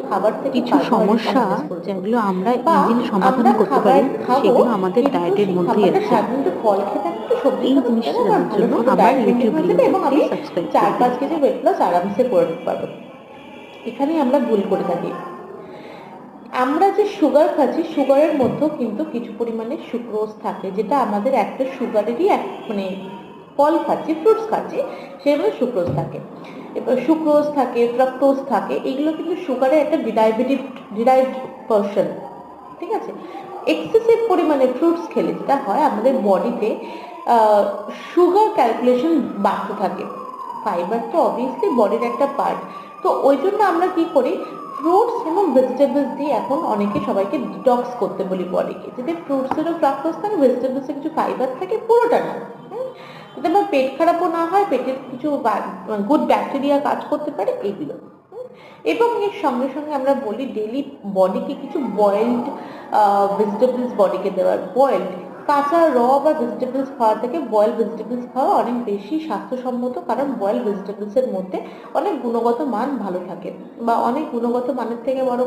খাবার থেকে কিছু সমস্যা যেগুলো আমরা ইজিলি সমাধান করতে পারি সেগুলো আমাদের ডায়েটের মধ্যেই আছে। সাধারণত ফল খেতে একটু সবজি এই খেতে জিনিসটা আমার জানার ভালো জন্য ছোট আমার ডায়েট মেনটেন ইউটিউব হয়ে যাবে এবং লিঙ্কটি আমি সাবস্ক্রাইব করে 4-5 দিন। কেজি ওয়েট লস আরামসে করে নিতে পারবো। এখানেই আমরা ভুল করে থাকি। আমরা যে সুগার খাচ্ছি, সুগারের মধ্যেও কিন্তু কিছু পরিমাণে সুক্রোজ থাকে, যেটা আমাদের একটা সুগারেরই মানে ফল খাচ্ছি, ফ্রুটস খাচ্ছি, সেগুলো সুক্রোজ থাকে। এবার সুক্রোজ থাকে, ফ্রাক্টোজ থাকে, এগুলো কিন্তু সুগারের একটা ডিরাইভড পার্সন। ঠিক আছে, এক্সেসিভ পরিমাণে ফ্রুটস খেলে যেটা হয় আমাদের বডিতে সুগার ক্যালকুলেশন বাড়তে থাকে। ফাইবার তো অবভিয়াসলি বডির একটা পার্ট, তো ওই জন্য আমরা কি করি, ফ্রুটস এবং ভেজিটেবলস দিয়ে এখন অনেকে সবাইকে ডিটক্স করতে বলি বডিকে, যাতে ফ্রুটসেরও ফ্রাক্টোজ থাকে, ভেজিটেবলসে কিছু ফাইবার থাকে, পুরোটা না, যাতে আমার পেট খারাপও না হয়, পেটের কিছু গুড ব্যাকটেরিয়া কাজ করতে পারে, এইগুলো। এবং এর সঙ্গে সঙ্গে আমরা বলি ডেলি বডিকে কিছু বয়েলড ভেজিটেবলস বডিকে দেওয়ার। বয়েলড, কাঁচা বা ভেজিটেবলস খাওয়া থেকে বয়েল ভেজিটেবলস খাওয়া অনেক বেশি স্বাস্থ্যসম্মত, কারণ বয়েল ভেজিটেবলসের মধ্যে অনেক গুণগত মান ভালো থাকে, বা অনেক গুণগত মানের থেকে বড়